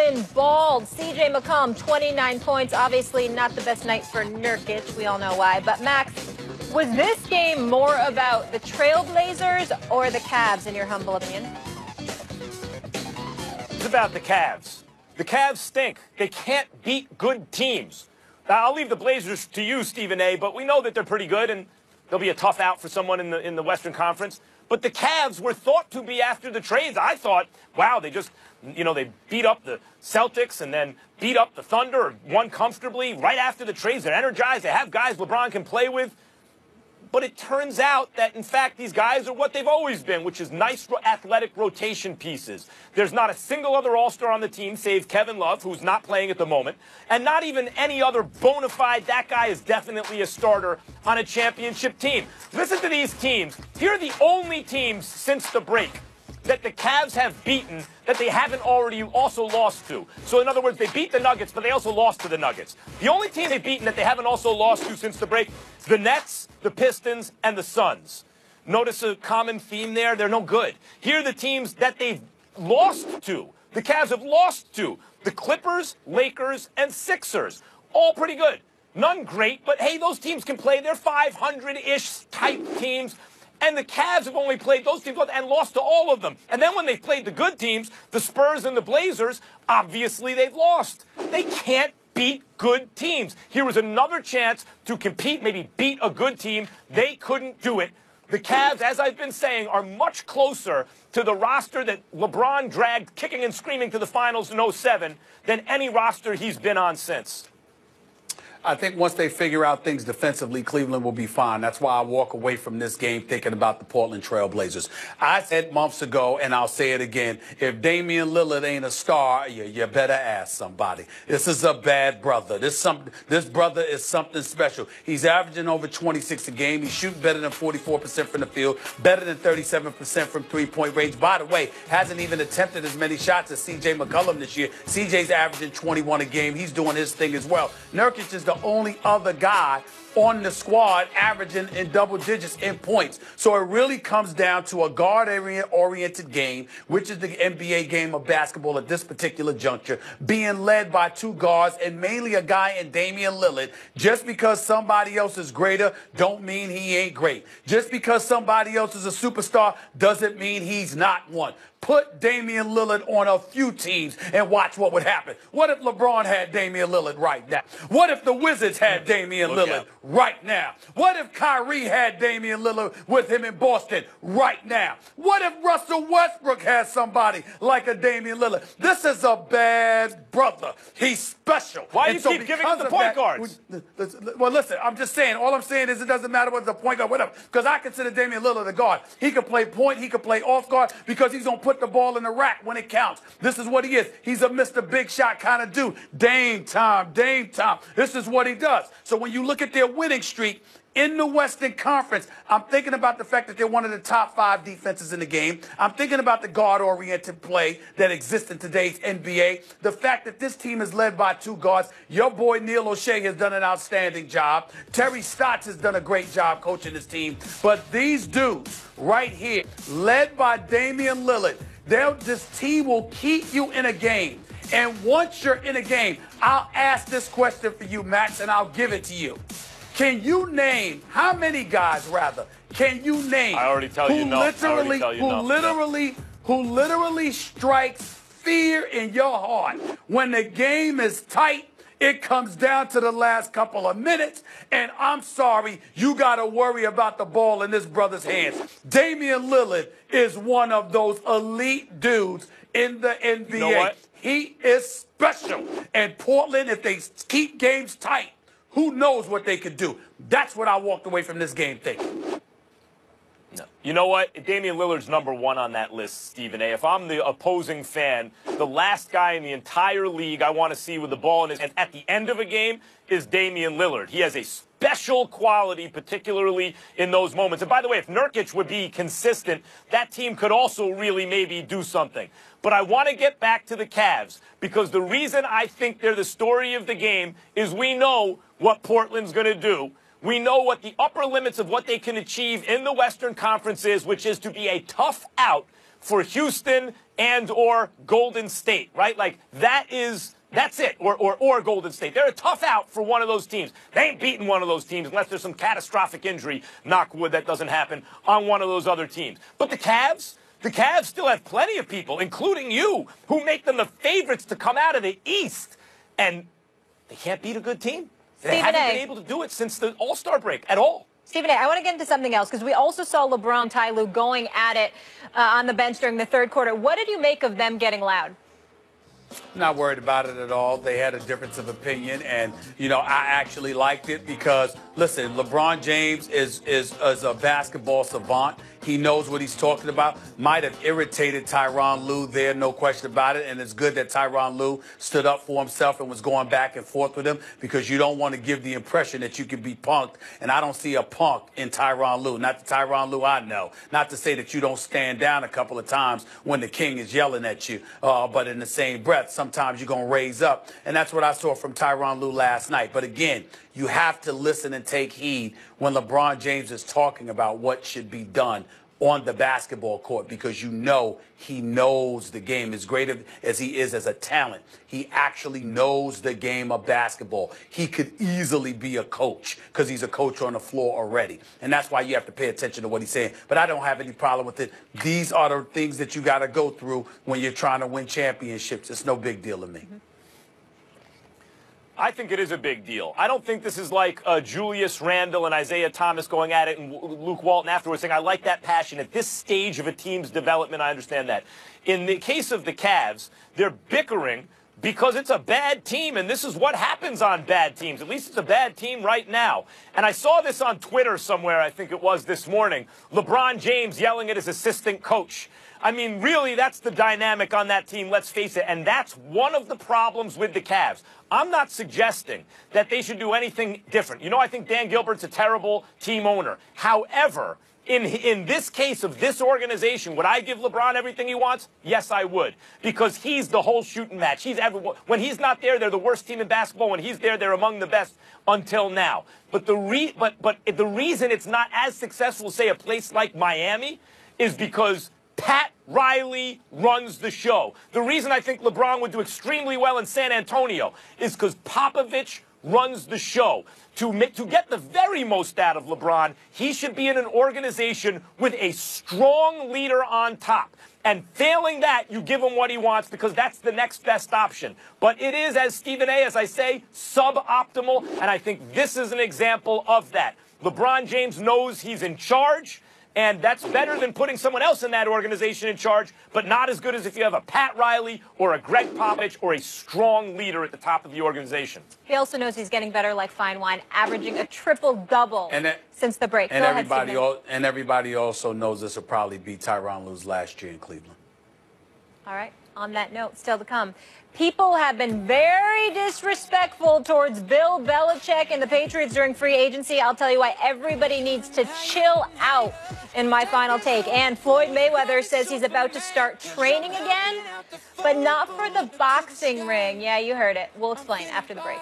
Portland balled. C.J. McCollum, 29 points. Obviously not the best night for Nurkic. We all know why. But, Max, was this game more about the Trailblazers or the Cavs, in your humble opinion? It's about the Cavs. The Cavs stink. They can't beat good teams. Now, I'll leave the Blazers to you, Stephen A., but we know that they're pretty good, and they'll be a tough out for someone in the Western Conference. But the Cavs were thought to be after the trades. I thought, wow, they just, they beat up the Celtics and then beat up the Thunder, won comfortably right after the trades. They're energized. They have guys LeBron can play with. But it turns out that, in fact, these guys are what they've always been, which is nice athletic rotation pieces. There's not a single other All-Star on the team, save Kevin Love, who's not playing at the moment, and not even any other bona fide, that guy is definitely a starter on a championship team. Listen to these teams. Here are the only teams since the break that the Cavs have beaten that they haven't already also lost to. So, in other words, they beat the Nuggets, but they also lost to the Nuggets. The only team they've beaten that they haven't also lost to since the break, the Nets, the Pistons, and the Suns. Notice a common theme there? They're no good. Here are the teams that they've lost to. The Cavs have lost to the Clippers, Lakers, and Sixers. All pretty good. None great, but hey, those teams can play. They're 500-ish type teams. And the Cavs have only played those teams and lost to all of them. And then when they've played the good teams, the Spurs and the Blazers, obviously they've lost. They can't beat good teams. Here was another chance to compete, maybe beat a good team. They couldn't do it. The Cavs, as I've been saying, are much closer to the roster that LeBron dragged kicking and screaming to the finals in 07 than any roster he's been on since. I think once they figure out things defensively, Cleveland will be fine. That's why I walk away from this game thinking about the Portland Trail Blazers. I said months ago, and I'll say it again, if Damian Lillard ain't a star, you better ask somebody. This is a bad brother. This brother is something special. He's averaging over 26 a game. He's shooting better than 44% from the field, better than 37% from three-point range. By the way, hasn't even attempted as many shots as C.J. McCollum this year. C.J.'s averaging 21 a game. He's doing his thing as well. Nurkic is the only other guy on the squad averaging in double digits in points. So it really comes down to a guard-oriented game, which is the NBA game of basketball at this particular juncture, being led by two guards and mainly a guy in Damian Lillard. Just because somebody else is greater don't mean he ain't great. Just because somebody else is a superstar doesn't mean he's not one. Put Damian Lillard on a few teams and watch what would happen. What if LeBron had Damian Lillard right now? What if the Wizards had Damian Lillard right now? What if Kyrie had Damian Lillard with him in Boston right now? What if Russell Westbrook has somebody like a Damian Lillard? This is a bad brother. He's special. Why do you keep giving him the point guards? Well, listen, I'm just saying. All I'm saying is it doesn't matter whether it's a point guard, whatever. Because I consider Damian Lillard a guard. He can play point. He can play off guard because he's going to put the ball in the rack when it counts. This is what he is. He's a Mr. Big Shot kind of dude. Dame time, Dame time. This is what he does. So when you look at their winning streak in the Western Conference, I'm thinking about the fact that they're one of the top 5 defenses in the game. I'm thinking about the guard-oriented play that exists in today's NBA. The fact that this team is led by 2 guards. Your boy Neil O'Shea has done an outstanding job. Terry Stotts has done a great job coaching this team. But these dudes right here, led by Damian Lillard, this team will keep you in a game. And once you're in a game, I'll ask this question for you, Max, and I'll give it to you. Can you name, how many guys, rather, can you name I already tell you no. Who literally strikes fear in your heart when the game is tight? It comes down to the last couple of minutes, and I'm sorry, you got to worry about the ball in this brother's hands. Damian Lillard is one of those elite dudes in the NBA. You know what? He is special. And Portland, if they keep games tight, who knows what they could do? That's what I walked away from this game thinking. No. You know what? Damian Lillard's #1 on that list, Stephen A. If I'm the opposing fan, the last guy in the entire league I want to see with the ball in his hands at the end of a game is Damian Lillard. He has a special quality, particularly in those moments. And by the way, if Nurkic would be consistent, that team could also really maybe do something. But I want to get back to the Cavs because the reason I think they're the story of the game is we know what Portland's going to do. We know what the upper limits of what they can achieve in the Western Conference is, which is to be a tough out for Houston and or Golden State, right? Like that's it, or Golden State. They're a tough out for one of those teams. They ain't beating one of those teams unless there's some catastrophic injury, knock wood, that doesn't happen on one of those other teams. But the Cavs still have plenty of people, including you, who make them the favorites to come out of the East. And they can't beat a good team. They haven't been able to do it since the All-Star break at all. Stephen A., I want to get into something else because we also saw LeBron and Ty Lue going at it on the bench during the third quarter. What did you make of them getting loud? Not worried about it at all. They had a difference of opinion, and I actually liked it because, listen, LeBron James is a basketball savant. He knows what he's talking about. Might have irritated Tyronn Lue there, no question about it. And it's good that Tyronn Lue stood up for himself and was going back and forth with him, because you don't want to give the impression that you can be punked. And I don't see a punk in Tyronn Lue. Not the Tyronn Lue I know. Not to say that you don't stand down a couple of times when the king is yelling at you. But in the same breath, sometimes you're going to raise up. And that's what I saw from Tyronn Lue last night. But again, you have to listen and take heed when LeBron James is talking about what should be done on the basketball court, because he knows the game. As great as he is as a talent, he actually knows the game of basketball. He could easily be a coach because he's a coach on the floor already. And that's why you have to pay attention to what he's saying. But I don't have any problem with it. These are the things that you got to go through when you're trying to win championships. It's no big deal to me. I think it is a big deal. I don't think this is like Julius Randle and Isaiah Thomas going at it and Luke Walton afterwards saying, I like that passion. At this stage of a team's development, I understand that. In the case of the Cavs, they're bickering because it's a bad team, and this is what happens on bad teams. At least it's a bad team right now. And I saw this on Twitter somewhere, I think it was this morning. LeBron James yelling at his assistant coach. I mean, really, that's the dynamic on that team, let's face it. And that's one of the problems with the Cavs. I'm not suggesting that they should do anything different. I think Dan Gilbert's a terrible team owner. However, in this case of this organization, would I give LeBron everything he wants? Yes, I would. Because he's the whole shooting match. When he's not there, they're the worst team in basketball. When he's there, they're among the best until now. But the reason it's not as successful, say, a place like Miami, is because Pat Riley runs the show. The reason I think LeBron would do extremely well in San Antonio is because Popovich runs the show. To get the very most out of LeBron, he should be in an organization with a strong leader on top. And failing that, you give him what he wants, because that's the next best option. But it is, as Stephen A., as I say, suboptimal, and I think this is an example of that. LeBron James knows he's in charge, and that's better than putting someone else in that organization in charge, but not as good as if you have a Pat Riley or a Greg Popovich or a strong leader at the top of the organization. He also knows he's getting better like fine wine, averaging a triple-double since the break. And everybody also knows this will probably be Tyronn Lue's last year in Cleveland. All right. On that note, still to come. People have been very disrespectful towards Bill Belichick and the Patriots during free agency. I'll tell you why. Everybody needs to chill out in my final take. And Floyd Mayweather says he's about to start training again, but not for the boxing ring. Yeah, you heard it. We'll explain after the break.